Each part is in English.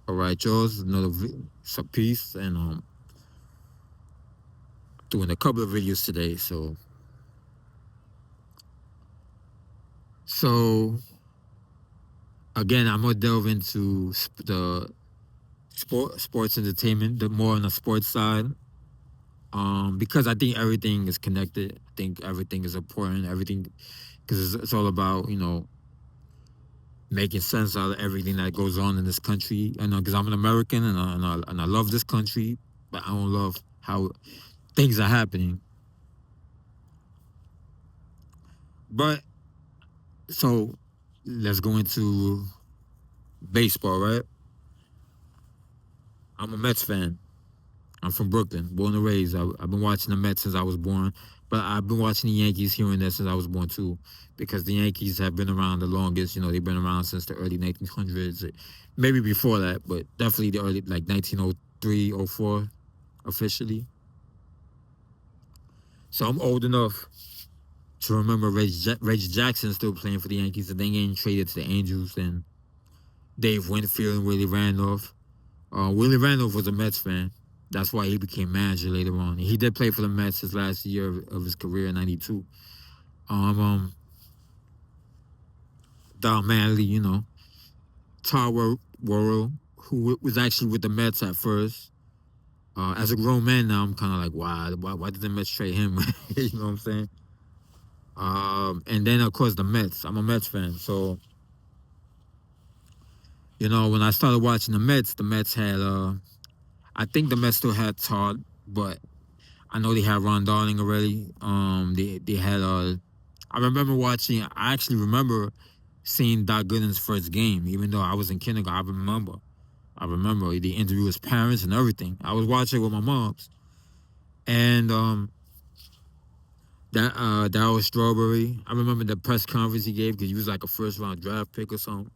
All right, yours another some piece, and doing a couple of videos today. So again, I'm gonna delve into the sports entertainment, the more on the sports side, because I think everything is connected. I think everything is important. Everything because it's all about making sense out of everything that goes on in this country. I know because I'm an American and I love this country, but I don't love how things are happening. But so let's go into baseball, right? I'm a Mets fan. I'm from Brooklyn, born and raised. I've been watching the Mets since I was born, but I've been watching the Yankees here and there since I was born too, because the Yankees have been around the longest. They've been around since the early 1900s, maybe before that, but definitely the early like 1903, '04 officially. So I'm old enough to remember Reggie Jackson still playing for the Yankees and then getting traded to the Angels and Dave Winfield and Willie Randolph. Willie Randolph was a Mets fan. That's why he became manager later on. He did play for the Mets his last year of his career in '92. Um, Don Manley, Tar Worrell, who was actually with the Mets at first. As a grown man now, I'm kind of like, why did the Mets trade him? You know what I'm saying? And then of course the Mets. I'm a Mets fan, so when I started watching the Mets had, I think the Mets still had Todd, but I know they had Ron Darling already. They had I remember watching. I actually remember seeing Doc Gooden's first game, even though I was in kindergarten. I remember they interviewed his parents and everything. I was watching with my moms, and that was Strawberry. I remember the press conference he gave because he was like a first round draft pick or something.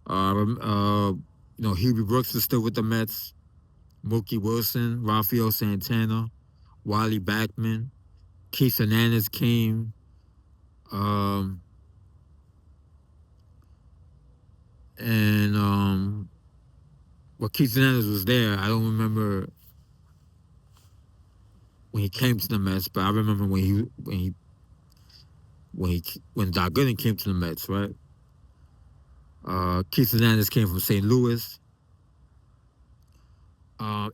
Huey Brooks was still with the Mets. Mookie Wilson, Rafael Santana, Wally Backman, Keith Hernandez came. Um, and Keith Hernandez was there. I don't remember when he came to the Mets, but I remember when Doc Gooden came to the Mets, right? Keith Hernandez came from St. Louis.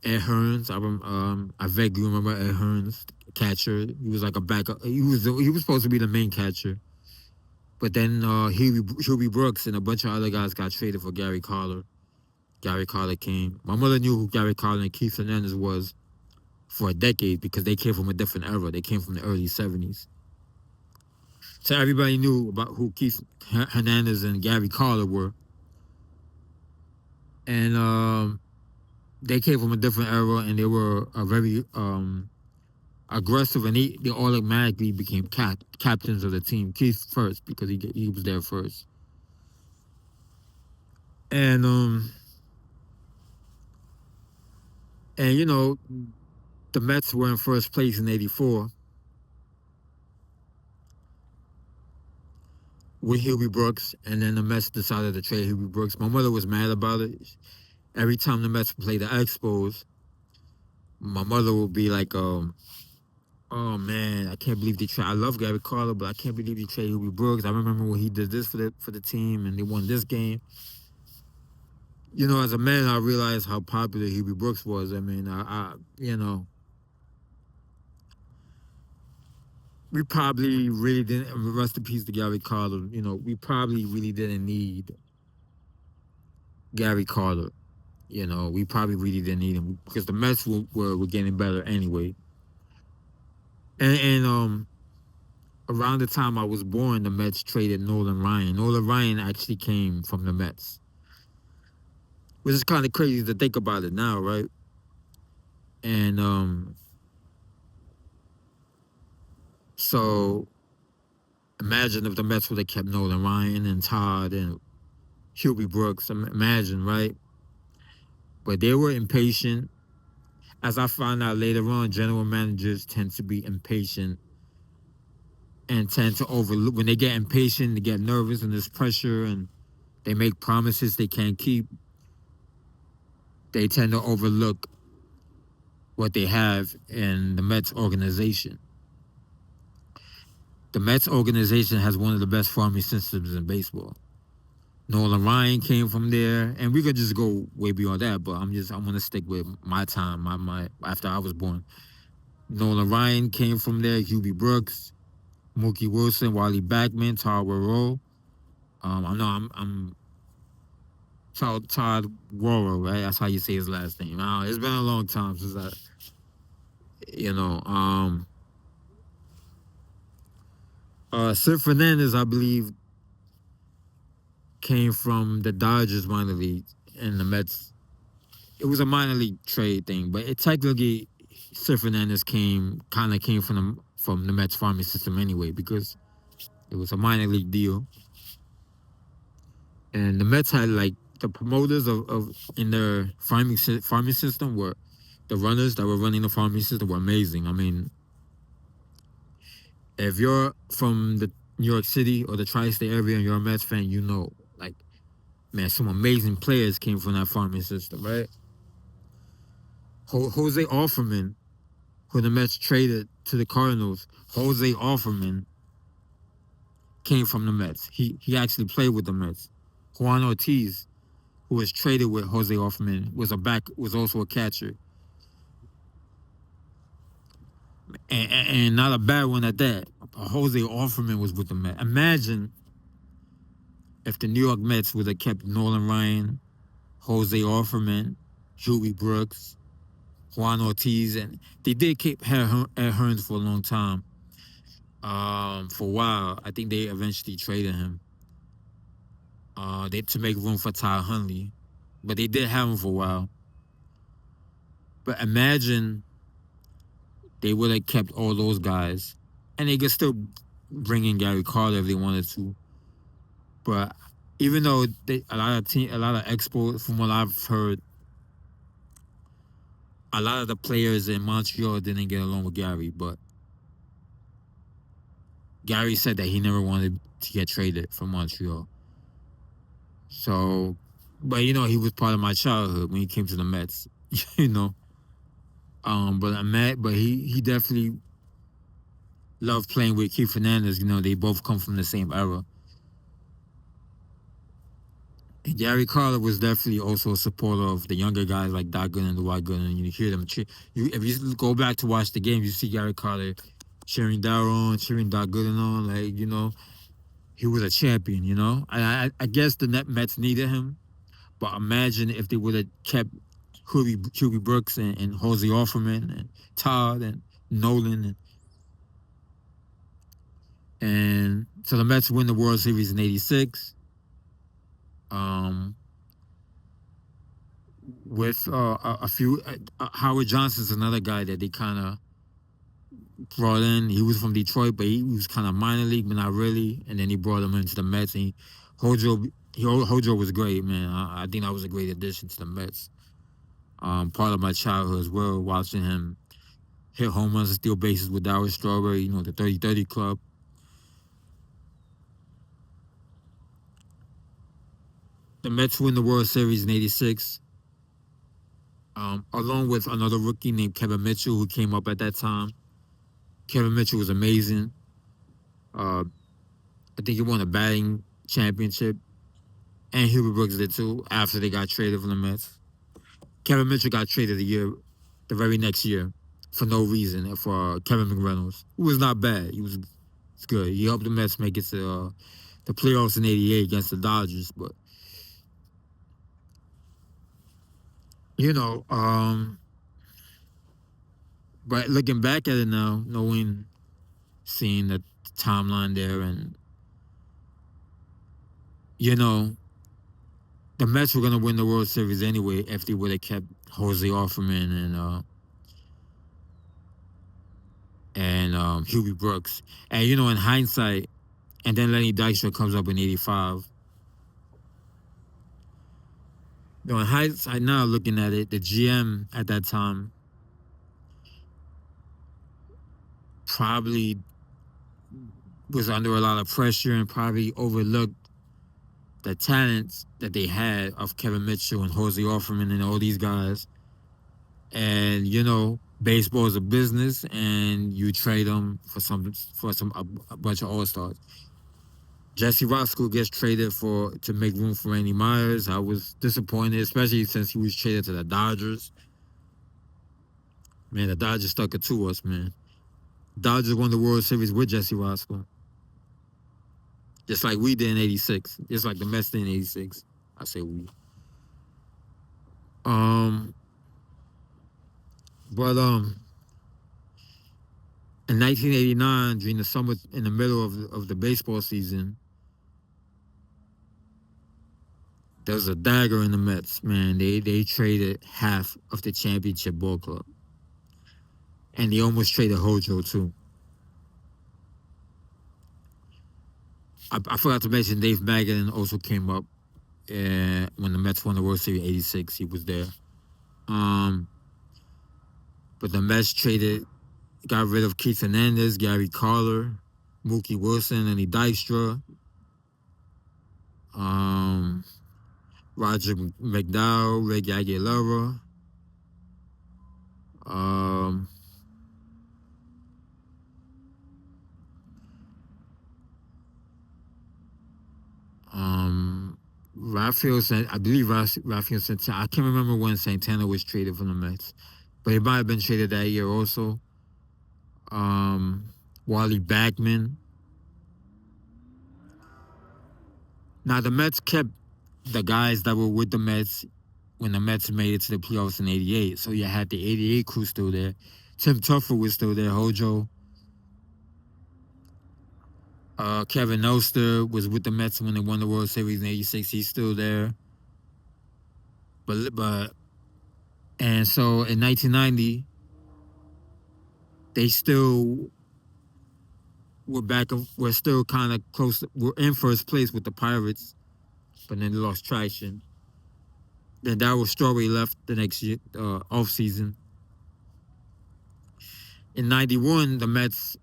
Ed Hearns, I vaguely remember Ed Hearns, catcher. He was like a backup. He was supposed to be the main catcher, but then Huey Brooks and a bunch of other guys got traded for Gary Carter. Gary Carter came. My mother knew who Gary Carter and Keith Hernandez was for a decade because they came from a different era. They came from the early '70s. So everybody knew about who Keith Hernandez and Gary Carter were, and they came from a different era, and they were a very aggressive, and they automatically became captains of the team. Keith first because he was there first, and the Mets were in first place in '84 with Huey Brooks, and then the Mets decided to trade Huey Brooks. My mother was mad about it. Every time the Mets played the Expos, my mother would be like, "Oh man, I can't believe they traded. I love Gary Carter, but I can't believe they traded Huey Brooks. I remember when he did this for the team, and they won this game." As a man, I realized how popular Huey Brooks was. I mean, we probably really didn't. Rest in peace to Gary Carter. We probably really didn't need Gary Carter. We probably really didn't need him because the Mets were getting better anyway. And around the time I was born, the Mets traded Nolan Ryan. Nolan Ryan actually came from the Mets, which is kind of crazy to think about it now, right? And so imagine if the Mets would have kept Nolan Ryan and Todd and Huey Brooks. Imagine, right? But they were impatient. As I found out later on, general managers tend to be impatient and tend to overlook. When they get impatient, they get nervous and there's pressure and they make promises they can't keep. they tend to overlook what they have in the Mets organization. The Mets organization has one of the best farming systems in baseball. Nolan Ryan came from there, and we could just go way beyond that. But I'm gonna stick with my time, my after I was born. Nolan Ryan came from there. Hubie Brooks, Mookie Wilson, Wally Backman, Todd Warrow. I'm Todd Warrow, right? That's how you say his last name. It's been a long time since I, you know. Sid Fernandez, I believe, came from the Dodgers minor league and the Mets. It was a minor league trade thing, but it technically Sid Fernandez came from the Mets farming system anyway, because it was a minor league deal. And the Mets had like the promoters of in their farming system were the runners that were running the farming system were amazing. I mean, if you're from the New York City or the tri-state area and you're a Mets fan, you know, like, man, some amazing players came from that farming system, right? Jose Offerman, who the Mets traded to the Cardinals, Jose Offerman came from the Mets. He actually played with the Mets. Juan Ortiz, who was traded with Jose Offerman, was also a catcher. And not a bad one at that. Jose Offerman was with the Mets. Imagine if the New York Mets would have kept Nolan Ryan, Jose Offerman, Huey Brooks, Juan Ortiz, and they did keep Ed Hearns for a long time. For a while, I think they eventually traded him. To make room for Ty Huntley, but they did have him for a while. But imagine they would have kept all those guys, and they could still bring in Gary Carter if they wanted to. But even though a lot of exports, from what I've heard, a lot of the players in Montreal didn't get along with Gary. But Gary said that he never wanted to get traded from Montreal. So, but he was part of my childhood when he came to the Mets. But he definitely loved playing with Keith Fernandez. They both come from the same era. And Gary Carter was definitely also a supporter of the younger guys like Doc Gooden and Dwight Gooden. You hear them cheer. If you go back to watch the game, you see Gary Carter cheering Darryl on, cheering Doc Gooden on. Like, he was a champion, I guess the Mets needed him. But imagine if they would have kept Huey Brooks and Jose Offerman and Todd and Nolan. And so the Mets win the World Series in '86. With a few, Howard Johnson's another guy that they kind of brought in. He was from Detroit, but he was kind of minor league, but not really. And then he brought him into the Mets. And Hojo was great, man. I think that was a great addition to the Mets. Part of my childhood as well, watching him hit home runs and steal bases with Darryl Strawberry, the 30-30 club. The Mets win the World Series in '86, along with another rookie named Kevin Mitchell, who came up at that time. Kevin Mitchell was amazing. I think he won a batting championship, and Huey Brooks did too, after they got traded from the Mets. Kevin Mitchell got traded the very next year, for no reason, for Kevin McReynolds, who was not bad. It's good. He helped the Mets make it to the playoffs in '88 against the Dodgers, but but looking back at it now, seeing the timeline there, and the Mets were gonna win the World Series anyway if they would have kept Jose Offerman and Huey Brooks. And in hindsight, and then Lenny Dykstra comes up in '85. In hindsight now, looking at it, the GM at that time probably was under a lot of pressure and probably overlooked the talents that they had of Kevin Mitchell and Jose Offerman and all these guys. And baseball is a business, and you trade them for a bunch of all-stars. Jesse Roscoe gets traded to make room for Randy Myers. I was disappointed, especially since he was traded to the Dodgers. Man, the Dodgers stuck it to us, man. Dodgers won the World Series with Jesse Roscoe. Just like we did in '86. Just like the Mets did in '86. I say we. But in 1989, during the summer, in the middle of the baseball season, there was a dagger in the Mets, man. They traded half of the championship ball club. And they almost traded Hojo, too. I forgot to mention Dave Magadan also came up when the Mets won the World Series in '86. He was there. But the Mets got rid of Keith Hernandez, Gary Carter, Mookie Wilson, Lenny Dykstra, Roger McDowell, Rick Aguilera, I believe Rafael Santana. I can't remember when Santana was traded from the Mets, but he might have been traded that year also. Wally Backman. Now the Mets kept the guys that were with the Mets when the Mets made it to the playoffs in '88. So you had the '88 crew still there. Tim Tuffer was still there. Hojo. Kevin Oster was with the Mets when they won the World Series in '86. He's still there. And so in 1990, they still we're still kind of close. We're in first place with the Pirates, but then they lost traction. Then Darryl Strawberry left the next year, off season. In '91, the Mets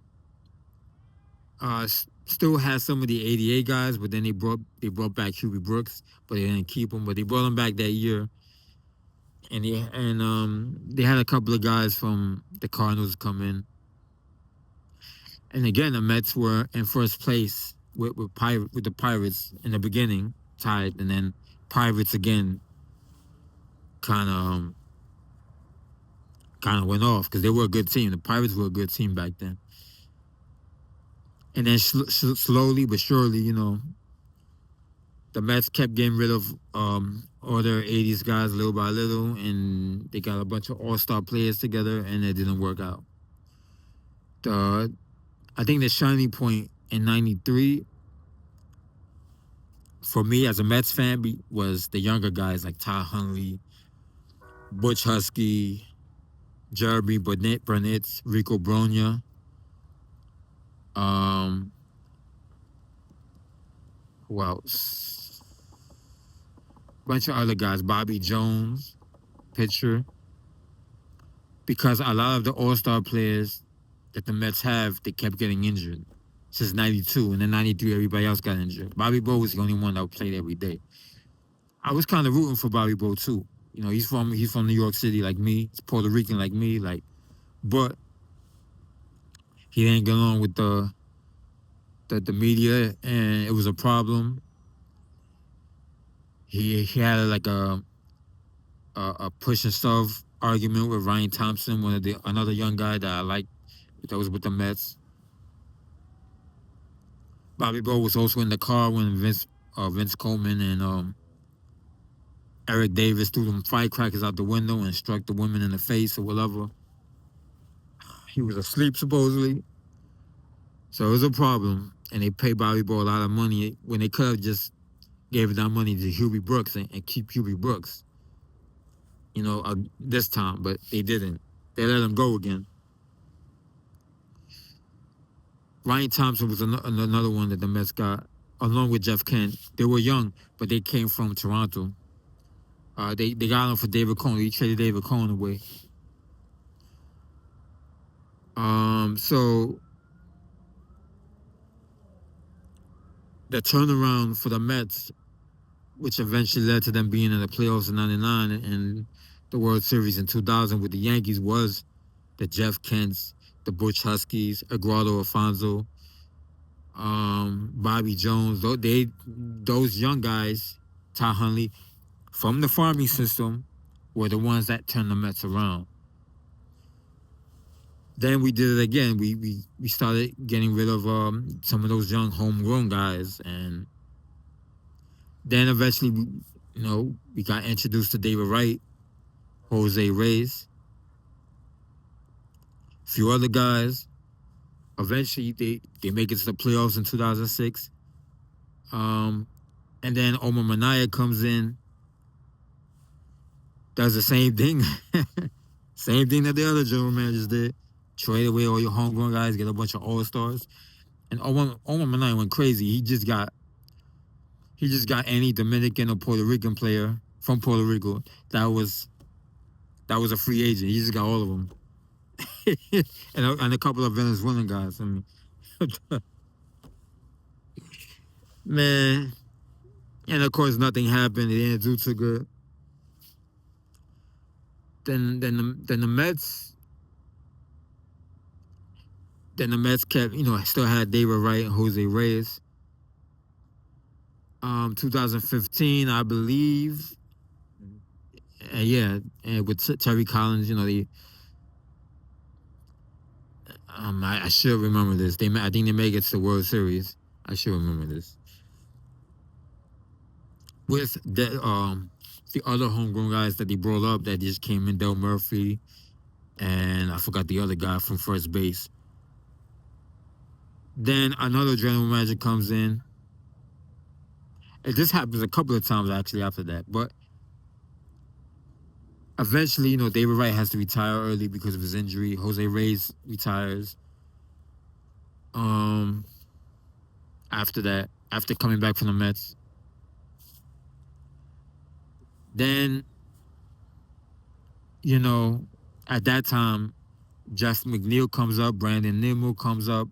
still had some of the '88 guys, but then they brought back Huey Brooks, but they didn't keep him. But they brought him back that year, and they had a couple of guys from the Cardinals come in. And again, the Mets were in first place with the Pirates in the beginning, tied, and then Pirates again kind of went off because they were a good team. The Pirates were a good team back then. And then slowly but surely, the Mets kept getting rid of all their '80s guys little by little, and they got a bunch of all-star players together, and it didn't work out. I think the shining point in '93 for me as a Mets fan was the younger guys like Ty Huntley, Butch Husky, Jeremy Burnett, Rico Bronya. Who else? Bunch of other guys, Bobby Jones, pitcher. Because a lot of the all-star players that the Mets have, they kept getting injured since '92, and then '93 everybody else got injured. Bobby Bo was the only one that played every day. I was kind of rooting for Bobby Bo too. He's from New York City like me. He's Puerto Rican like me, but he didn't get along with the media, and it was a problem. He had like a push and shove argument with Ryan Thompson, another young guy that I liked that was with the Mets. Bobby Bo was also in the car when Vince Coleman and Eric Davis threw them firecrackers out the window and struck the woman in the face or whatever. He was asleep supposedly. So it was a problem, and they paid Bobby Bo a lot of money when they could have just gave that money to Huey Brooks and keep Huey Brooks, this time, but they didn't. They let him go again. Ryan Thompson was another one that the Mets got, along with Jeff Kent. They were young, but they came from Toronto. They got him for David Cohn. He traded David Cohn away. So the turnaround for the Mets which eventually led to them being in the playoffs in '99 and the World Series in 2000 with the Yankees, was the Jeff Kents, the Butch Huskies, Eduardo Alfonso, Bobby Jones. Those young guys, Ty Huntley, from the farming system, were the ones that turned the Mets around. Then we did it again. We started getting rid of some of those young homegrown guys, and then eventually we got introduced to David Wright, Jose Reyes, a few other guys. Eventually they make it to the playoffs in 2006. And then Omar Minaya comes in, does the same thing. Same thing that the other general managers did. Trade away all your homegrown guys, get a bunch of all-stars. And Omar Minaya went crazy. He just got any Dominican or Puerto Rican player from Puerto Rico that was a free agent. He just got all of them. and a couple of Venezuelan guys. I mean, man. And of course, nothing happened. They didn't do too good. Then the Mets kept, still had David Wright and Jose Reyes. 2015, I believe. And with Terry Collins, I should remember this. I think they make it to the World Series. I should remember this. With the other homegrown guys that they brought up that just came in, Del Murphy, and I forgot the other guy from first base. Then another general manager comes in. And this happens a couple of times actually after that, but eventually, David Wright has to retire early because of his injury. Jose Reyes retires. After coming back from the Mets. Then, at that time, Justin McNeil comes up, Brandon Nimmo comes up,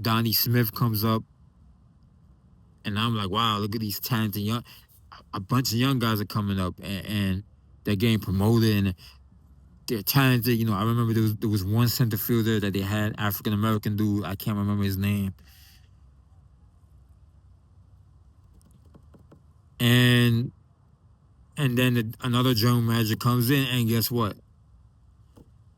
Donnie Smith comes up, and I'm like, wow, look at these talented a bunch of young guys are coming up, and they're getting promoted, and they're talented. I remember there was one center fielder that they had, African American dude. I can't remember his name. And then another general manager comes in, and guess what?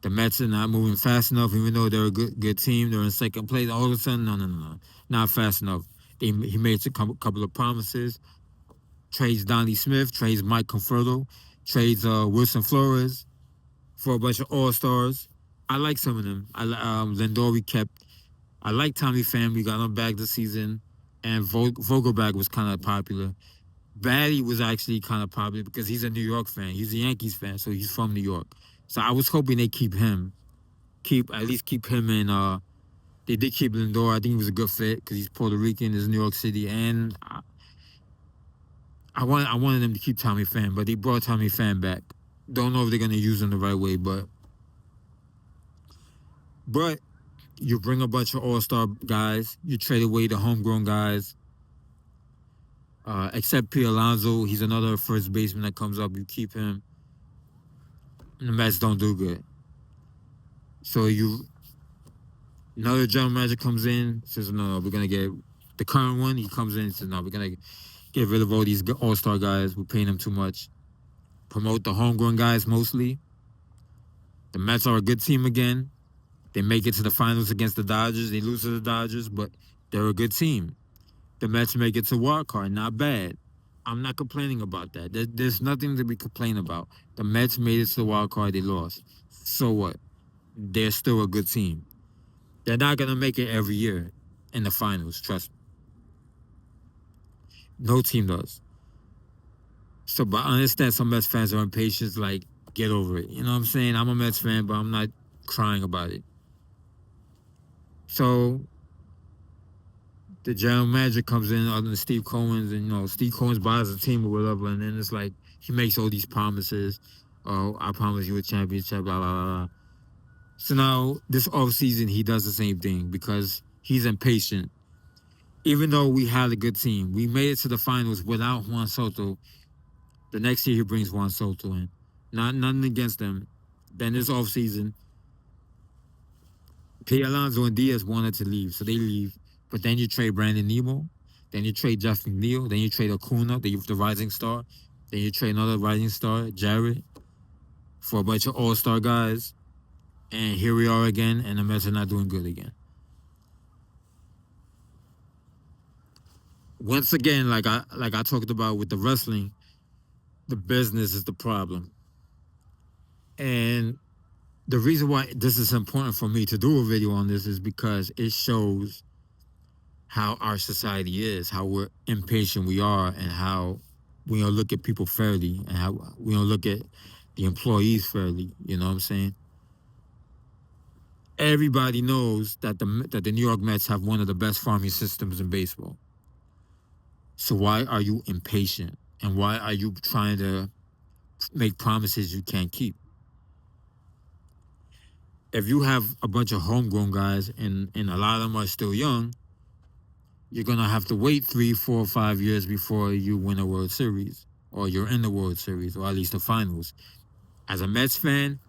The Mets are not moving fast enough, even though they're a good team. They're in second place. All of a sudden, no, not fast enough. He made a couple of promises. Trades Donnie Smith, trades Mike Conforto, trades Wilson Flores for a bunch of all-stars. I like some of them. Lindor we kept. I like Tommy Pham. We got him back this season. And Vogelbach was kind of popular. Batty was actually kind of popular because he's a New York fan. He's a Yankees fan, so he's from New York. So I was hoping they keep him. At least keep him in. They did keep Lindor. I think he was a good fit because he's Puerto Rican, is New York City, and I wanted them to keep Tommy Pham, but they brought Tommy Pham back. Don't know if they're gonna use him the right way, but you bring a bunch of all-star guys. You trade away the homegrown guys. Except P. Alonso, he's another first baseman that comes up. You keep him. And the Mets don't do good. So another general manager comes in, says, no, we're gonna get the current one. He comes in and says, no, we're gonna get rid of all these all-star guys. We're paying them too much. Promote the homegrown guys mostly. The Mets are a good team again. They make it to the finals against the Dodgers. They lose to the Dodgers, but they're a good team. The Mets make it to wild card. Not bad. I'm not complaining about that. There's nothing to be complaining about. The Mets made it to the wild card. They lost. So what? They're still a good team. They're not going to make it every year in the finals. Trust me. No team does. So, but I understand some Mets fans are impatient. Like, get over it. You know what I'm saying? I'm a Mets fan, but I'm not crying about it. So the general manager comes in other than Steve Cohen's, and Steve Cohen's buys the team or whatever, and then it's like he makes all these promises. Oh, I promise you a championship, blah, blah, blah, blah. So now this offseason he does the same thing because he's impatient. even though we had a good team, we made it to the finals without Juan Soto. The next year he brings Juan Soto in. Nothing against them. Then this offseason, P. Alonso and Diaz wanted to leave, so they leave. But then you trade Brandon Nemo. Then you trade Jeff McNeil. Then you trade Acuna, the rising star. Then you trade another rising star, Jared, for a bunch of all-star guys. And here we are again, and the Mets are not doing good again. Once again, like I talked about with the wrestling, the business is the problem. And the reason why this is important for me to do a video on this is because it shows how our society is, how we're impatient we are, and how we don't look at people fairly, and how we don't look at the employees fairly. You know what I'm saying? Everybody knows that the New York Mets have one of the best farming systems in baseball. So why are you impatient? And why are you trying to make promises you can't keep? If you have a bunch of homegrown guys and a lot of them are still young, you're going to have to wait 3, 4, 5 years before you win a World Series, or you're in the World Series, or at least the finals. As a Mets fan,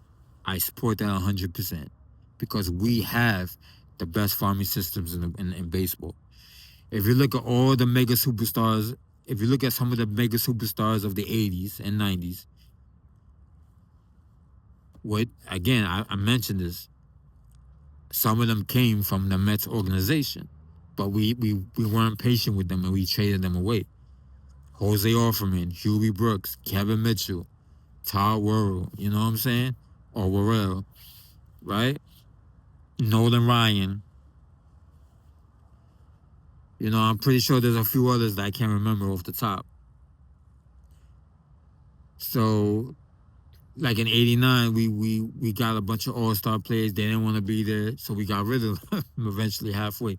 I support that 100% because we have the best farming systems in baseball. If you look at all the mega superstars, if you look at some of the mega superstars of the 80s and 90s, I mentioned this, some of them came from the Mets organization, but we weren't patient with them and we traded them away. Jose Offerman, Huey Brooks, Kevin Mitchell, Todd Worrell, you know what I'm saying? Or Worrell, right? Nolan Ryan. You know, I'm pretty sure there's a few others that I can't remember off the top. So, like in '89, we got a bunch of all-star players. They didn't want to be there, so we got rid of them eventually halfway.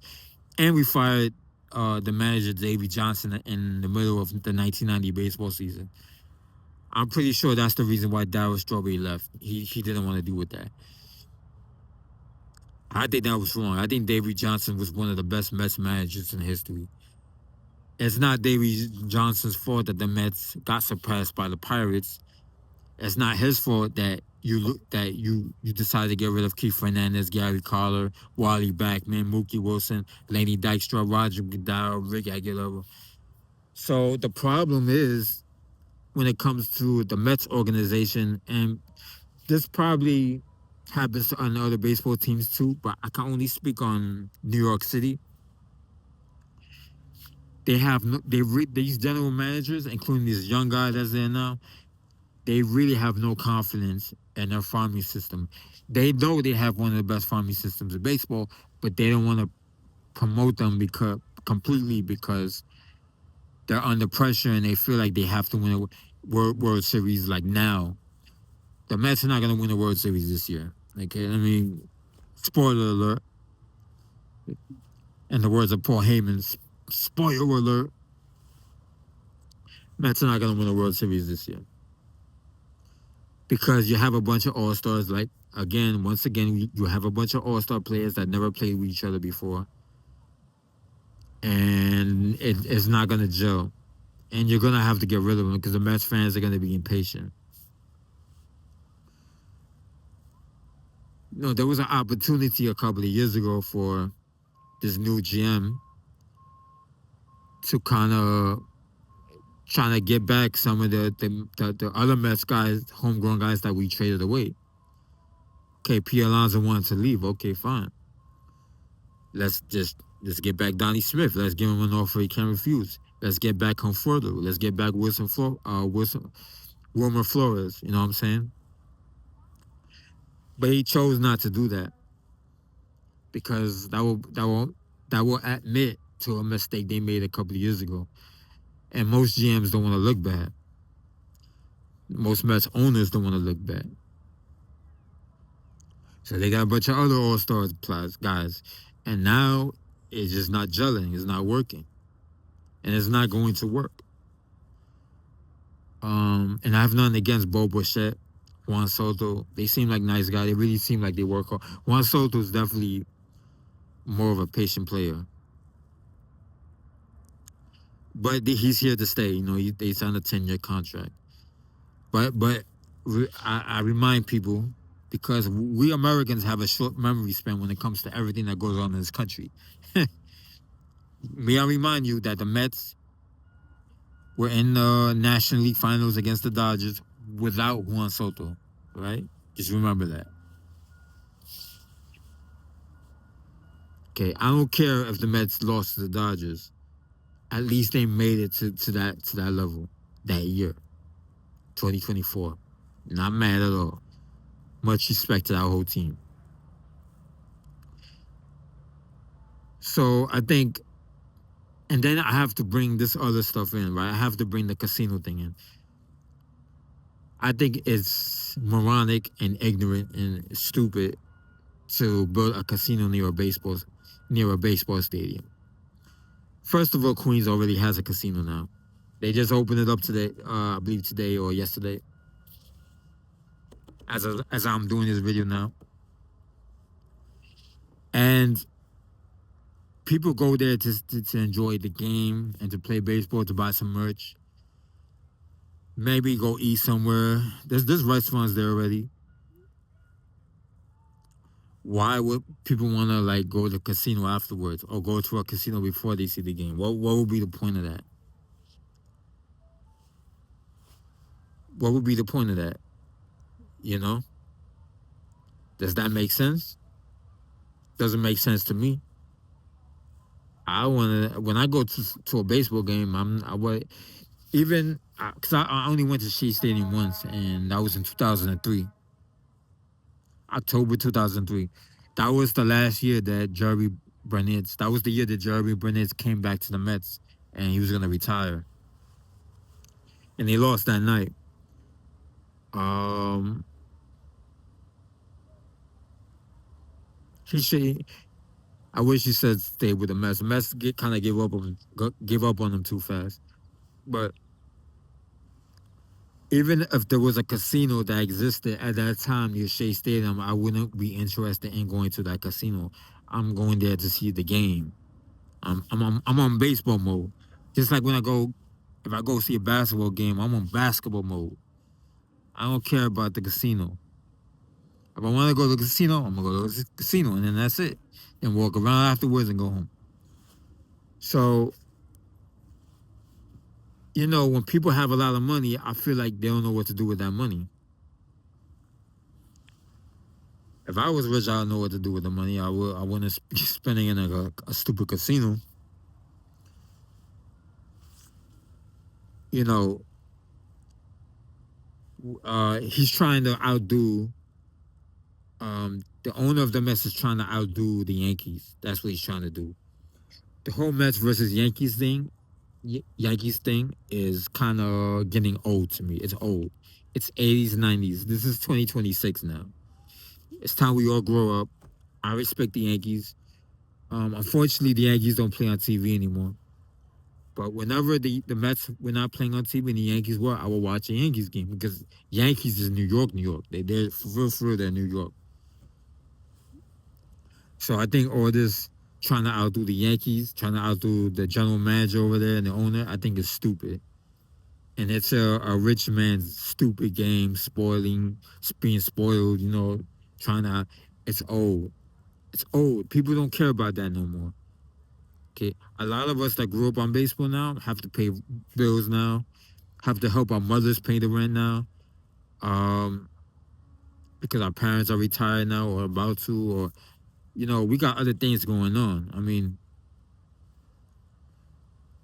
And we fired the manager, Davey Johnson, in the middle of the 1990 baseball season. I'm pretty sure that's the reason why Darryl Strawberry left. He didn't want to deal with that. I think that was wrong. I think Davey Johnson was one of the best Mets managers in history. It's not Davey Johnson's fault that the Mets got surpassed by the Pirates. It's not his fault that you decided to get rid of Keith Fernandez, Gary Carter, Wally Backman, Mookie Wilson, Laney Dykstra, Roger Goodell, Rick Aguilera. So the problem is when it comes to the Mets organization, and this probably happens on other baseball teams too, but I can only speak on New York City. They have these general managers, including these young guys that's there now, they really have no confidence in their farming system. They know they have one of the best farming systems in baseball, but they don't want to promote them completely because they're under pressure and they feel like they have to win a World Series like now. The Mets are not going to win a World Series this year. Okay, I mean, spoiler alert. In the words of Paul Heyman, spoiler alert. Mets are not going to win a World Series this year. Because you have a bunch of all-stars, like, once again, you have a bunch of all-star players that never played with each other before. And it's not going to gel. And you're going to have to get rid of them because the Mets fans are going to be impatient. No, there was an opportunity a couple of years ago for this new GM to kind of trying to get back some of the other Mets guys, homegrown guys that we traded away. Okay, P. Alonso wanted to leave. Okay, fine. Let's get back Donnie Smith. Let's give him an offer he can't refuse. Let's get back Conforto. Let's get back Wilmer Flores. You know what I'm saying? But he chose not to do that because that will admit to a mistake they made a couple of years ago. And most GMs don't want to look bad. Most Mets owners don't want to look bad. So they got a bunch of other all-stars guys. And now it's just not gelling. It's not working. And it's not going to work. And I have nothing against Bo Bichette, Juan Soto. They seem like nice guys. They really seem like they work hard. Juan Soto is definitely more of a patient player. but he's here to stay. You know, they signed a 10-year contract. But I remind people, because we Americans have a short memory span when it comes to everything that goes on in this country. May I remind you that the Mets were in the National League Finals against the Dodgers without Juan Soto, right? Just remember that. Okay, I don't care if the Mets lost to the Dodgers. At least they made it to that level that year, 2024. Not mad at all. Much respect to that whole team. So I think, and then I have to bring this other stuff in, right? I have to bring the casino thing in. I think it's moronic and ignorant and stupid to build a casino near a baseball stadium. First of all, Queens already has a casino now. They just opened it up today, I believe today or yesterday. As I'm doing this video now, and people go there to enjoy the game and to play baseball, to buy some merch. Maybe go eat somewhere. There's restaurants there already. Why would people want to like go to the casino afterwards or go to a casino before they see the game? What would be the point of that? What would be the point of that? You know? Does that make sense? Doesn't make sense to me. When I go to a baseball game, because I only went to Shea Stadium once, and that was in 2003, October 2003. That was the last year that that was the year that Jeremy Brunetz came back to the Mets, and he was gonna retire. And they lost that night. I wish he said stay with the Mets. The Mets kind of give up on him too fast. But even if there was a casino that existed at that time near Shea Stadium, I wouldn't be interested in going to that casino. I'm going there to see the game. I'm on baseball mode. Just like if I go see a basketball game, I'm on basketball mode. I don't care about the casino. If I want to go to the casino, I'm gonna go to the casino, and then that's it. And walk around afterwards and go home. So, you know, when people have a lot of money, I feel like they don't know what to do with that money. If I was rich, I would know what to do with the money. I wouldn't be spending in a stupid casino. You know, he's trying to outdo. The owner of the Mets is trying to outdo the Yankees. That's what he's trying to do. The whole Mets versus Yankees thing is kind of getting old to me. It's old. It's 80s, 90s. This is 2026 now. It's time we all grow up. I respect the Yankees. Unfortunately, the Yankees don't play on TV anymore. But whenever the Mets were not playing on TV and the Yankees were, I will watch a Yankees game, because Yankees is New York, New York. They're for real, they're New York. So I think all this trying to outdo the Yankees, trying to outdo the general manager over there and the owner, I think is stupid. And it's a rich man's stupid game, being spoiled, you know, it's old. It's old. People don't care about that no more. Okay, a lot of us that grew up on baseball now have to pay bills now, have to help our mothers pay the rent now, because our parents are retired now or about to, or, you know, we got other things going on. I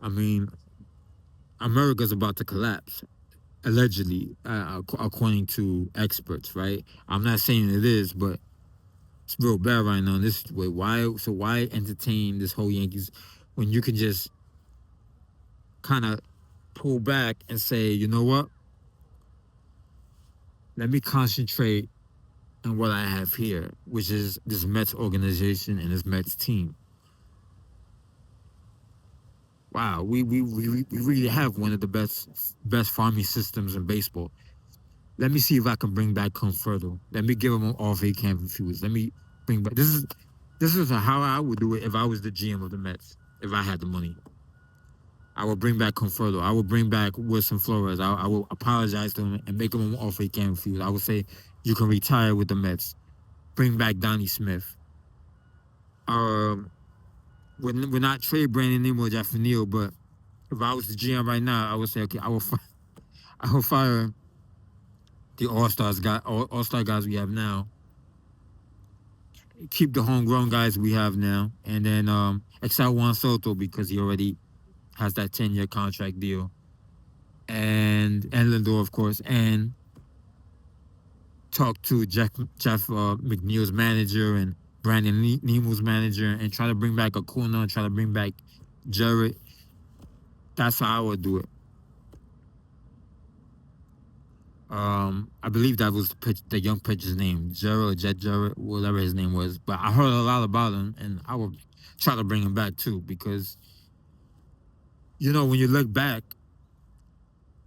mean, America's about to collapse, allegedly, according to experts, right? I'm not saying it is, but it's real bad right now. This way, why entertain this whole Yankees when you can just kind of pull back and say, you know what? Let me concentrate on what I have here, which is this Mets organization and this Mets team. Wow, we really have one of the best farming systems in baseball. Let me see if I can bring back Conferto. Let me give them an off-A camp infuse. Let me bring back. This is how I would do it if I was the GM of the Mets, if I had the money. I will bring back Conforto. I will bring back Wilson Flores. I will apologize to him and make him an offer he can't refuse. I will say you can retire with the Mets. Bring back Donnie Smith. Um, we're not trade Brandon Nimmo or Jeff Neal, but if I was the GM right now, I would say, okay, I will fire the All Star guys we have now. Keep the homegrown guys we have now, and then except Juan Soto because he already has that 10-year contract deal, and Lindor of course, and talk to Jeff McNeil's manager and Brandon Nemo's manager, and try to bring back Acuna, try to bring back Jarrett. That's how I would do it. I believe that was the young pitcher's name, Jarrett, whatever his name was. But I heard a lot about him, and I would try to bring him back too, because when you look back,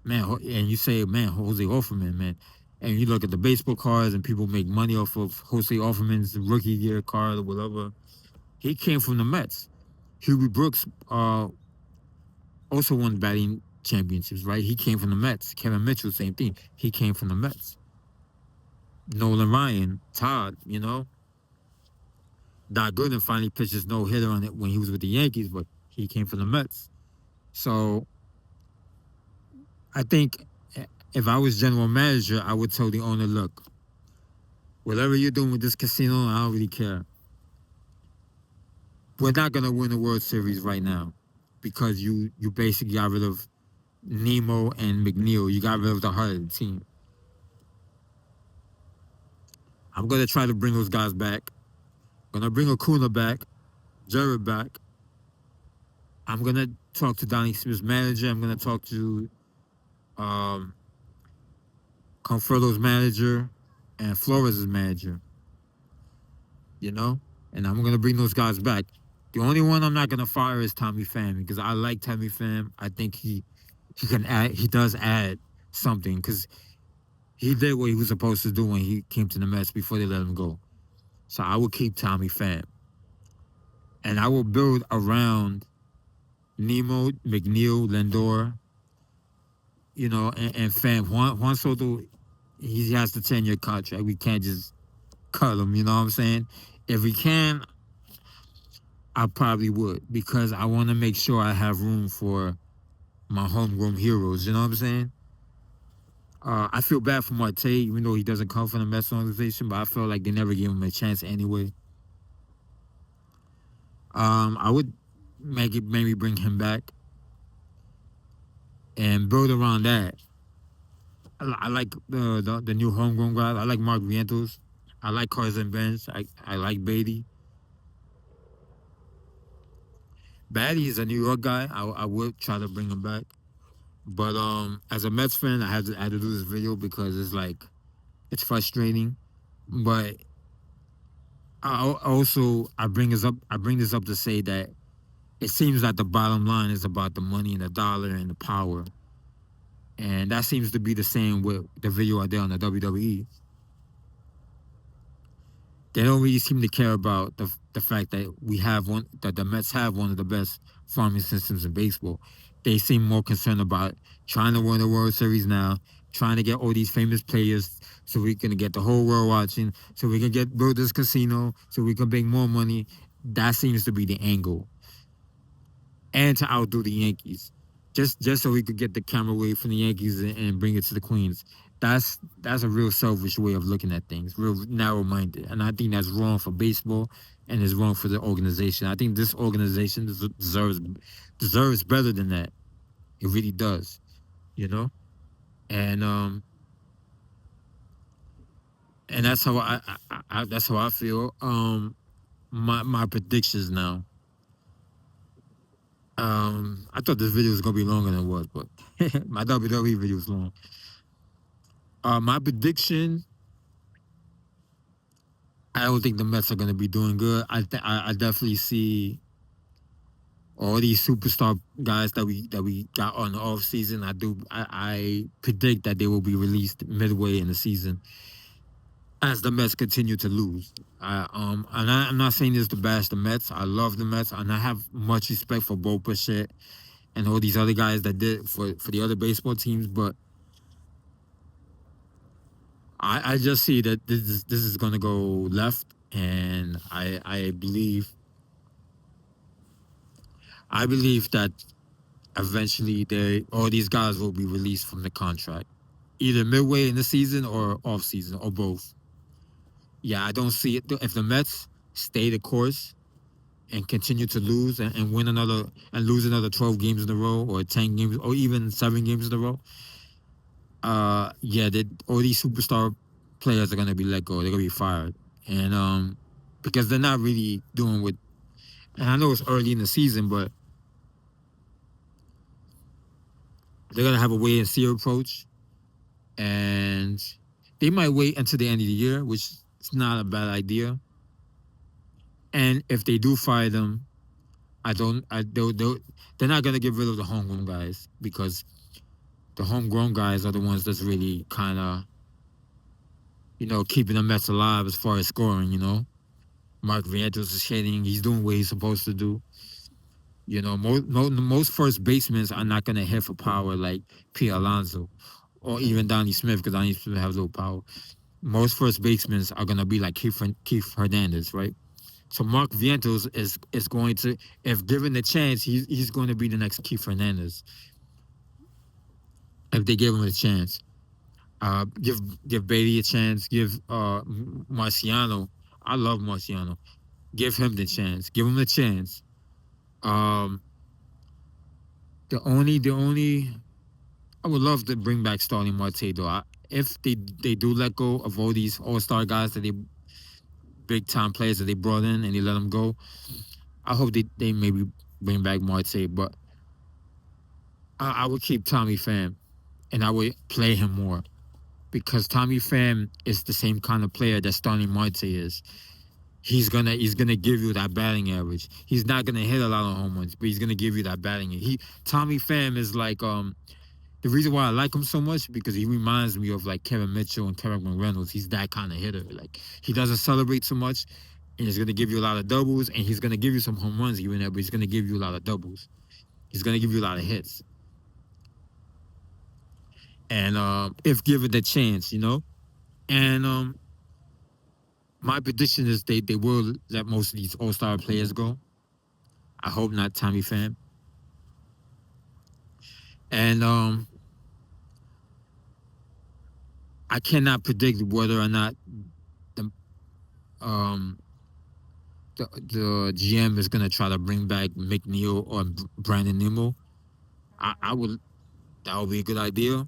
man, and you say, man, Jose Offerman, man, and you look at the baseball cards, and people make money off of Jose Offerman's rookie year card or whatever. He came from the Mets. Huey Brooks also won batting championships, right? He came from the Mets. Kevin Mitchell, same thing. He came from the Mets. Nolan Ryan, Todd, Doc Gooden finally pitched his no-hitter on it when he was with the Yankees, but he came from the Mets. So I think if I was general manager, I would tell the owner, look, whatever you're doing with this casino, I don't really care. We're not going to win the World Series right now because you basically got rid of Nemo and McNeil. You got rid of the heart of the team. I'm going to try to bring those guys back. I'm going to bring Acuna back, Jarrett back. I'm going to talk to Donnie Smith's manager. I'm going to talk to Conforto's manager and Flores' manager, and I'm going to bring those guys back. The only one I'm not going to fire is Tommy Pham, because I like Tommy Pham. I think he does add something, because he did what he was supposed to do when he came to the Mets before they let him go. So I will keep Tommy Pham. And I will build around Nemo, McNeil, Lindor, and Pham. Juan Soto, he has the 10-year contract. We can't just cut him, you know what I'm saying? If we can, I probably would, because I want to make sure I have room for my homegrown heroes, you know what I'm saying? I feel bad for Marte, even though he doesn't come from the Mets organization, but I feel like they never gave him a chance anyway. I would maybe bring him back and build around that. I like the new homegrown guys. I like Mark Vientos. I like Carson Benz. I like Beatty. Batty is a New York guy. I would try to bring him back. But as a Mets fan, I had to do this video because it's frustrating. But I bring this up to say that it seems like the bottom line is about the money and the dollar and the power. And that seems to be the same with the video I did on the WWE. They don't really seem to care about the fact that the Mets have one of the best farming systems in baseball. They seem more concerned about trying to win the World Series now, trying to get all these famous players so we can get the whole world watching, so we can build this casino, so we can make more money. That seems to be the angle. And to outdo the Yankees. Just so we could get the camera away from the Yankees and bring it to the Queens. That's a real selfish way of looking at things, real narrow-minded. And I think that's wrong for baseball, and it's wrong for the organization. I think this organization deserves better than that. It really does, And that's how I feel. My predictions now. I thought this video was gonna be longer than it was, but my WWE video was long. My prediction, I don't think the Mets are gonna be doing good. I definitely see all these superstar guys that we got on the off season. I predict that they will be released midway in the season as the Mets continue to lose. And I'm not saying this to bash the Mets. I love the Mets, and I have much respect for Bo Bichette and all these other guys that did for the other baseball teams, but I just see that this is gonna go left, and I believe that eventually all these guys will be released from the contract, either midway in the season or off season or both. Yeah, I don't see it if the Mets stay the course and continue to lose and win lose another 12 games in a row or 10 games or even 7 games in a row. Yeah, all these superstar players are gonna be let go. They're gonna be fired, and because they're not really doing what. And I know it's early in the season, but they're gonna have a wait and see approach, and they might wait until the end of the year, which is not a bad idea. And if they do fire them, they're not gonna get rid of the homegrown guys, because the homegrown guys are the ones that's really kind of, keeping the Mets alive as far as scoring. Mark Vientos is hitting; he's doing what he's supposed to do. Most first basemen are not gonna hit for power like Pete Alonso or even Donnie Smith, because Donnie Smith has low power. Most first basemen are gonna be like Keith Hernandez, right? So Mark Vientos is going to, if given the chance, he's going to be the next Keith Hernandez. If they give him a chance, give Beatty a chance. Give Marciano. I love Marciano. Give him the chance. Give him a chance. The only I would love to bring back Starling Marte though. If they do let go of all these all-star guys that they big time players that they brought in and they let them go, I hope they maybe bring back Marte, but I would keep Tommy Pham and I would play him more, because Tommy Pham is the same kind of player that Starling Marte is. He's gonna give you that batting average. He's not gonna hit a lot of home runs, but he's gonna give you that batting. Tommy Pham is like the reason why I like him so much, because he reminds me of like Kevin Mitchell and Kevin McReynolds. He's that kind of hitter. Like, he doesn't celebrate so much, and he's gonna give you a lot of doubles, and he's gonna give you some home runs even there, but he's gonna give you a lot of doubles. He's gonna give you a lot of hits. And if given the chance, And my prediction is they will let most of these all-star players go. I hope not Tommy Pham. And I cannot predict whether or not the the GM is gonna try to bring back McNeil or Brandon Nimmo. That would be a good idea.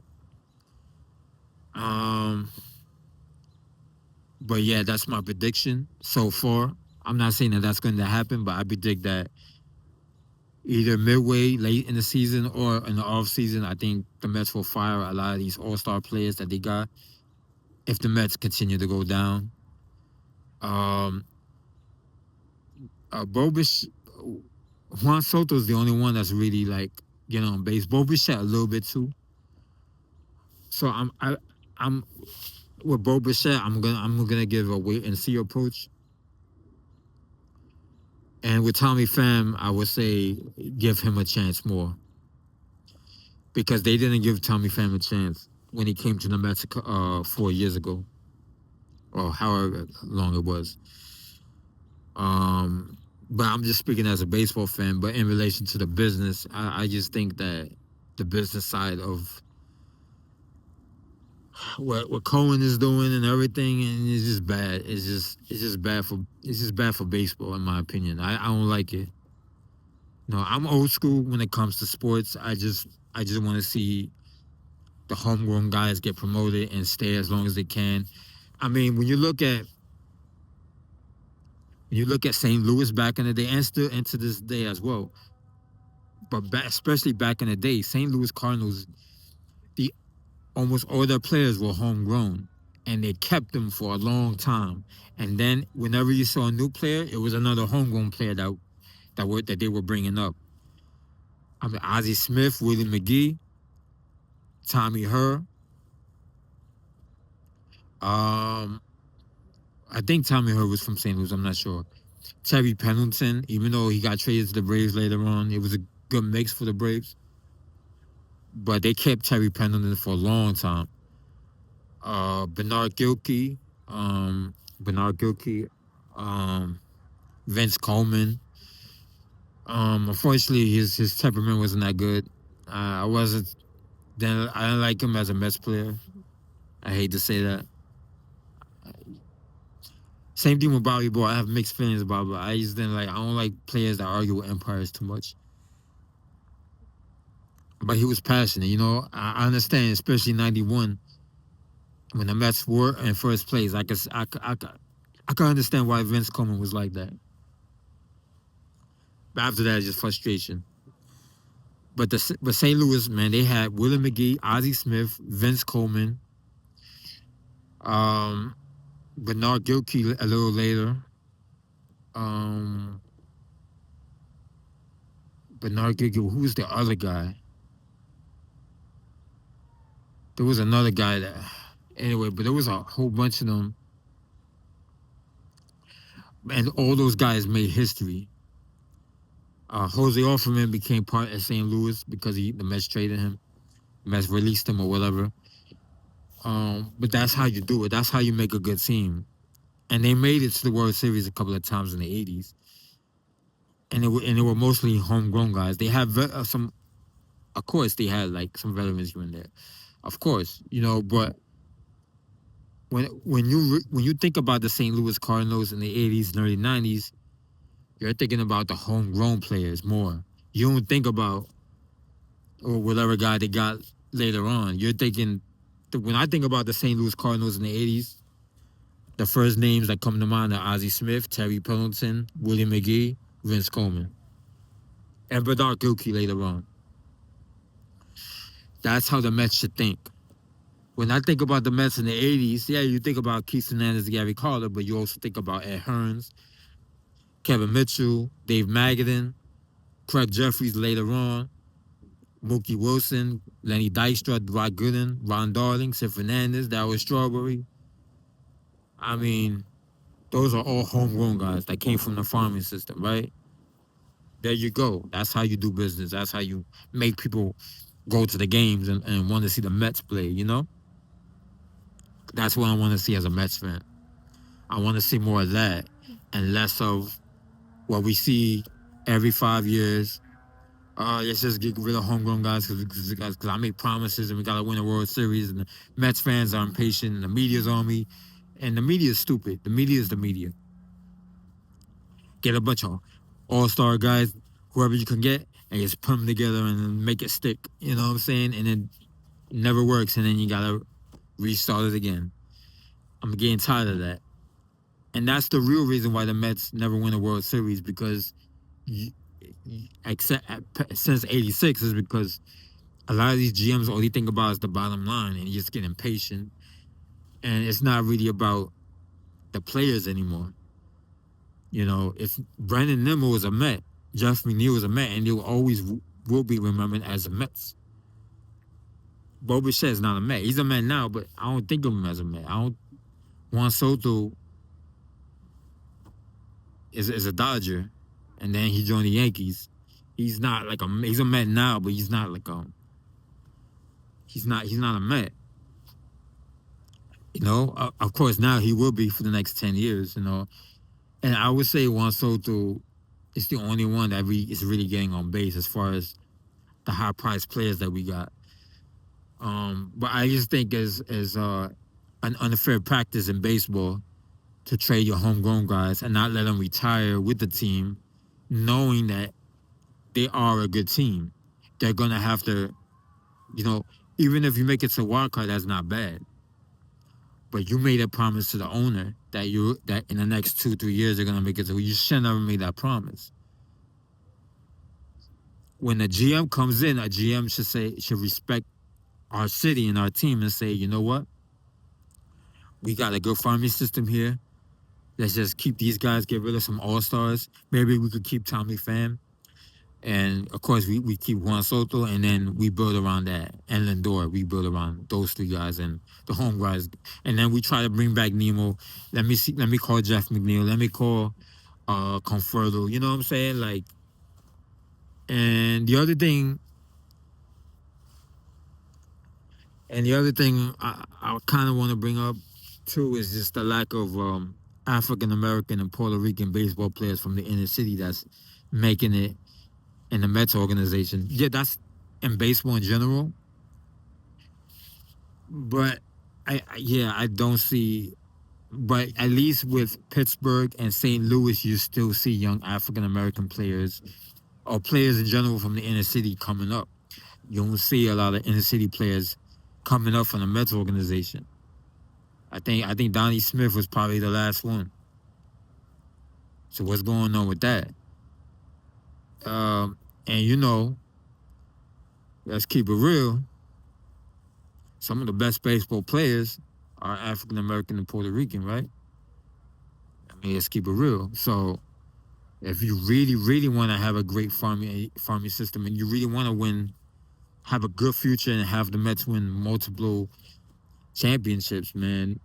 But yeah, that's my prediction so far. I'm not saying that that's going to happen, but I predict that either midway, late in the season, or in the off season, I think the Mets will fire a lot of these all-star players that they got if the Mets continue to go down. Bobish, Juan Soto is the only one that's really like on base. Bobish shot a little bit too. So I'm with Bobish, I'm gonna give a wait and see approach. And with Tommy Pham, I would say give him a chance more, because they didn't give Tommy Pham a chance when he came to the Mets 4 years ago, or however long it was. But I'm just speaking as a baseball fan. But in relation to the business, I just think that the business side of what Cohen is doing and everything, and it's just bad. It's just bad for baseball, in my opinion. I don't like it. No, I'm old school when it comes to sports. I just want to see the homegrown guys get promoted and stay as long as they can. I mean, when you look at St. Louis back in the day, and still into this day as well, but especially back in the day, St. Louis Cardinals, almost all their players were homegrown, and they kept them for a long time. And then whenever you saw a new player, it was another homegrown player that they were bringing up. I mean, Ozzie Smith, Willie McGee, Tommy Herr. I think Tommy Herr was from St. Louis. I'm not sure. Terry Pendleton, even though he got traded to the Braves later on, good mix for the Braves. But they kept Terry Pendleton for a long time. Bernard Gilkey, Bernard Gilkey, um, Vince Coleman. Unfortunately, his temperament wasn't that good. I wasn't. Then I didn't like him as a Mets player. I hate to say that. Same thing with Bobby Boy. I have mixed feelings about, but I just didn't like. I don't like players that argue with umpires too much. But he was passionate. You know, I understand, especially '91 when the Mets were in first place. I can understand why Vince Coleman was like that. But after that, it's just frustration. But St. Louis, man, they had Willie McGee, Ozzie Smith, Vince Coleman, um, Bernard Gilkey a little later. Um, Bernard Gilkey, who was the other guy? There was another guy that, anyway, but there was a whole bunch of them. And all those guys made history. Jose Offerman became part of St. Louis because the Mets traded him. The Mets released him or whatever. But that's how you do it. That's how you make a good team. And they made it to the World Series a couple of times in the 80s. And they were mostly homegrown guys. They had some, of course, they had like some veterans here and there, of course, you know. But when you think about the St. Louis Cardinals in the 80s and early 90s, you're thinking about the homegrown players more. You don't think about or whatever guy they got later on. You're thinking, when I think about the St. Louis Cardinals in the 80s, the first names that come to mind are Ozzie Smith, Terry Pendleton, Willie McGee, Vince Coleman, and Bernard Gilkey later on. That's how the Mets should think. When I think about the Mets in the 80s, yeah, you think about Keith Hernandez and Gary Carter, but you also think about Ed Hearns, Kevin Mitchell, Dave Magadan, Craig Jeffries later on, Mookie Wilson, Lenny Dykstra, Rod Gooden, Ron Darling, Sid Fernandez, Darryl Strawberry. I mean, those are all homegrown guys that came from the farming system, right? There you go. That's how you do business. That's how you make people go to the games and want to see the Mets play, you know? That's what I want to see as a Mets fan. I want to see more of that and less of what we see every 5 years. Let's just get rid of homegrown guys because I make promises and we got to win a World Series. And the Mets fans are impatient and the media's on me. And the media is stupid. The media is the media. Get a bunch of all-star guys, whoever you can get, and just put them together and then make it stick. You know what I'm saying? And then it never works, and then you got to restart it again. I'm getting tired of that. And that's the real reason why the Mets never win a World Series, because since '86 is because a lot of these GMs, all they think about is the bottom line, and you just get impatient. And it's not really about the players anymore. You know, if Brandon Nimmo was a Met, Jeff McNeil was a Met, and they always will be remembered as a Mets. Bo Bichette's not a Met. He's a Met now, but I don't think of him as a Met. Juan Soto is a Dodger, and then he joined the Yankees. He's not like he's a Met now, but he's not like he's not a Met. You know, of course now he will be for the next 10 years. You know, and I would say Juan Soto is the only one that is really getting on base as far as the high priced players that we got. But I just think as an unfair practice in baseball to trade your homegrown guys and not let them retire with the team, knowing that they are a good team. They're gonna have to, you know, even if you make it to wild card, that's not bad. But you made a promise to the owner that in the next 2-3 years they're gonna make it to. You should never make that promise. When a GM comes in, a GM should respect our city and our team and say, you know what? We got a good farming system here. Let's just keep these guys, get rid of some all-stars. Maybe we could keep Tommy Pham. And, of course, we keep Juan Soto, and then we build around that. And Lindor, we build around those 3 guys and the home guys. And then we try to bring back Nemo. Let me call Jeff McNeil. Let me call Conforto. You know what I'm saying? Like, And the other thing I kind of want to bring up too is just the lack of African American and Puerto Rican baseball players from the inner city that's making it in the Mets organization. Yeah, that's in baseball in general. But I don't see. But at least with Pittsburgh and St. Louis, you still see young African American players or players in general from the inner city coming up. You don't see a lot of inner city players coming up from the Mets organization. I think Donnie Smith was probably the last one. So what's going on with that? And let's keep it real. Some of the best baseball players are African American and Puerto Rican, right? I mean, let's keep it real. So if you really, really want to have a great farming system and you really want to win, have a good future and have the Mets win multiple championships, man,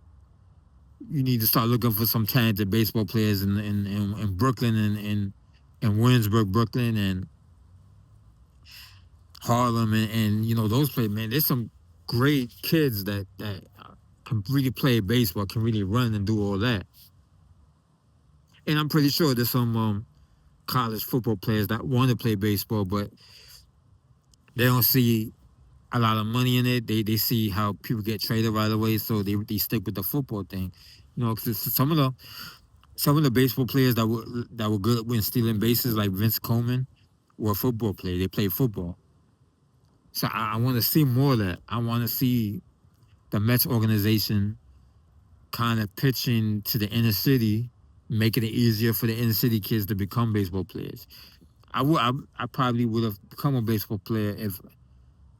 you need to start looking for some talented baseball players in Brooklyn and in Williamsburg, Brooklyn and Harlem and those players, man. There's some great kids that can really play baseball, can really run and do all that. And I'm pretty sure there's some college football players that want to play baseball, but they don't see a lot of money in it. They see how people get traded right away, so they stick with the football thing. Cause some of the baseball players that were good when stealing bases, like Vince Coleman, were football players. They played football. So I want to see more of that. I want to see the Mets organization kind of pitching to the inner city, making it easier for the inner city kids to become baseball players. I probably would have become a baseball player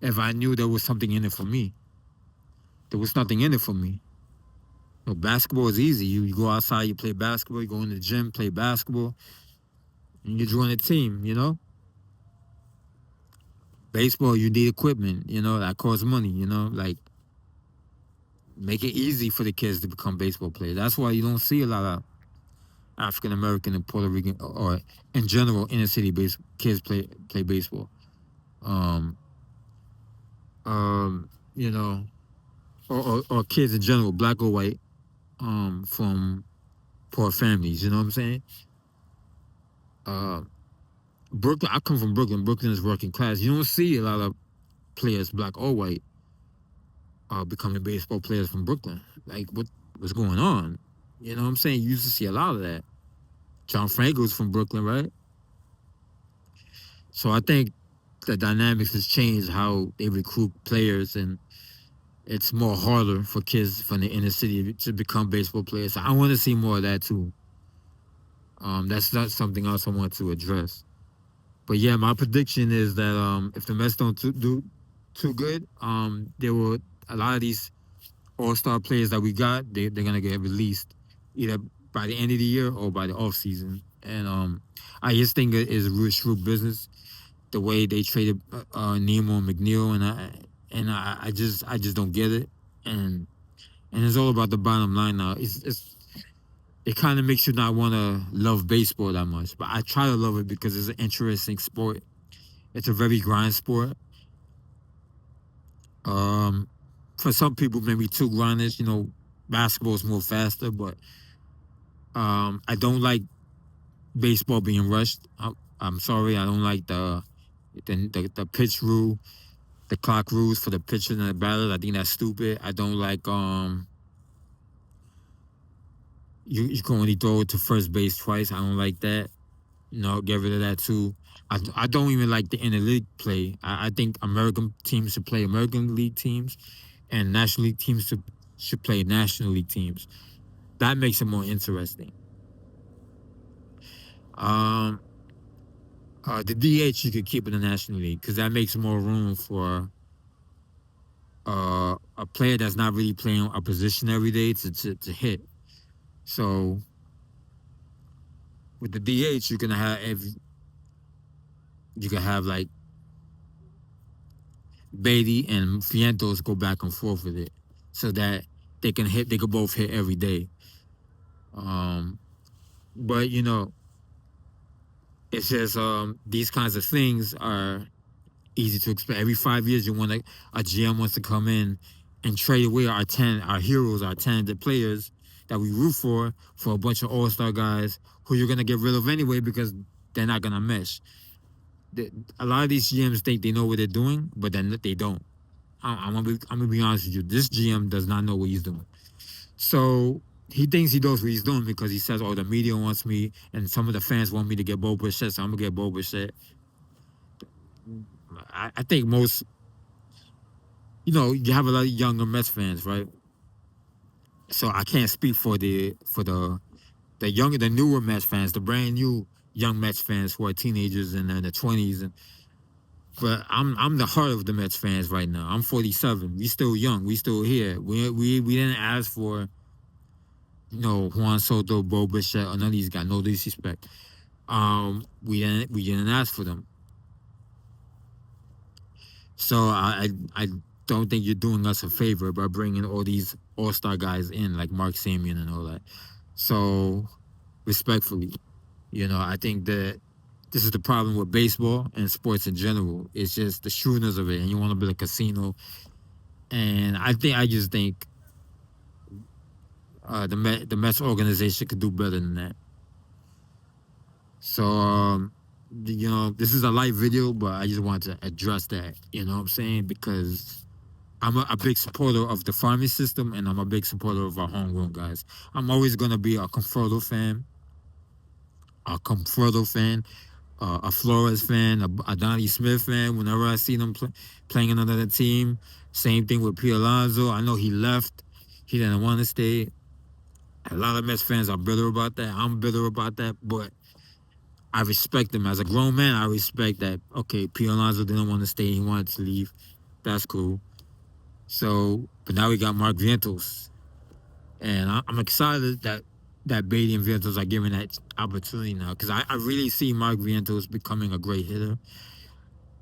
if I knew there was something in it for me. There was nothing in it for me. Basketball is easy. You go outside, you play basketball, you go in the gym, play basketball, and you join a team. Baseball, you need equipment, that costs money, like make it easy for the kids to become baseball players. That's why you don't see a lot of African American and Puerto Rican or in general inner city kids play baseball. You know, or kids in general, black or white, from poor families. You know what I'm saying? Brooklyn. I come from Brooklyn. Brooklyn is working class. You don't see a lot of players, black or white, becoming baseball players from Brooklyn. Like what's going on? You know what I'm saying? You used to see a lot of that. John Franco's from Brooklyn, right? So I think the dynamics has changed how they recruit players, and it's more harder for kids from the inner city to become baseball players. So I want to see more of that too. That's not something else I want to address. But yeah, my prediction is that if the Mets don't do too good, there will a lot of these all-star players that we got, they're gonna get released either by the end of the year or by the off season. And I just think it is a real shrewd business the way they traded Nemo and McNeil, and I just don't get it. And it's all about the bottom line now. It kind of makes you not want to love baseball that much, but I try to love it because it's an interesting sport. It's a very grind sport. For some people, maybe too grindish. Basketball is more faster, but I don't like baseball being rushed. I'm sorry, I don't like the pitch rule, the clock rules for the pitcher and the batter. I think that's stupid. I don't like you can only throw it to first base twice. I don't like that. Get rid of that too. I don't even like the interleague play. I think American teams should play American League teams, and National League teams should play National League teams. That makes it more interesting. The DH you could keep in the National League because that makes more room for a player that's not really playing a position every day to hit. So with the DH, you can have like Beatty and Fientos go back and forth with it, so that they could both hit every day. But it's just these kinds of things are easy to expect. Every 5 years, you want a GM wants to come in and trade away our heroes, our talented players that we root for a bunch of all-star guys who you're gonna get rid of anyway because they're not gonna mesh. A lot of these GMs think they know what they're doing, but then they don't. I'm gonna be honest with you. This GM does not know what he's doing. So he thinks he knows what he's doing because he says, "Oh, the media wants me, and some of the fans want me to get Bo Bichette, so I'm gonna get Bo Bichette." I think most, you have a lot of younger Mets fans, right? So I can't speak for the newer Mets fans, the brand new young Mets fans who are teenagers and in their 20s. But I'm the heart of the Mets fans right now. I'm 47. We still young. We still here. We didn't ask for Juan Soto, Bo Bichette, or none of these guys. No disrespect. We didn't ask for them. So I don't think you're doing us a favor by bringing all these all-star guys in like Mark Semien and all that. So respectfully, I think that this is the problem with baseball and sports in general. It's just the shrewdness of it, and you want to build a casino. And I just think the Mets organization could do better than that. So this is a live video, but I just want to address that. You know what I'm saying? Because I'm a big supporter of the farming system, and I'm a big supporter of our homegrown guys. I'm always gonna be a Conforto fan, a Flores fan, a Donnie Smith fan. Whenever I see them playing another team, same thing with P. Alonso. I know he left; he didn't want to stay. A lot of Mets fans are bitter about that. I'm bitter about that, but I respect him as a grown man. I respect that. Okay, P. Alonso didn't want to stay; he wanted to leave. That's cool. So, but now we got Mark Vientos, and I'm excited that Beatty and Vientos are given that opportunity now because I really see Mark Vientos becoming a great hitter.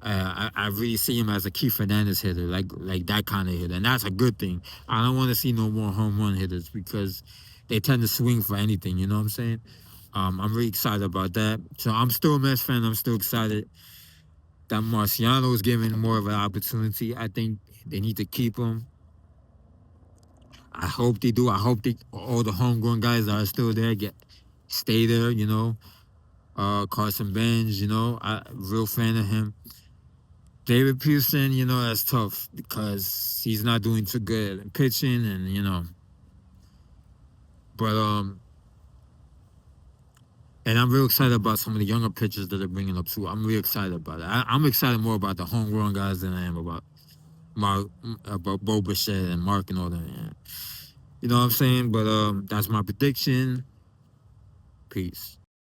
I really see him as a Keith Fernandez hitter, like that kind of hitter, and that's a good thing. I don't want to see no more home run hitters because they tend to swing for anything. You know what I'm saying? I'm really excited about that. So I'm still a Mets fan. I'm still excited that Marciano is given more of an opportunity. I think they need to keep him. I hope they do. I hope all the homegrown guys that are still there stay there. Carson Benz. I real fan of him. David Pearson, that's tough because he's not doing too good in pitching, and but and I'm real excited about some of the younger pitchers that they're bringing up too. I'm real excited about it. I'm excited more about the homegrown guys than I am about Bo Bichette and Mark and all that. Yeah. You know what I'm saying? But that's my prediction. Peace.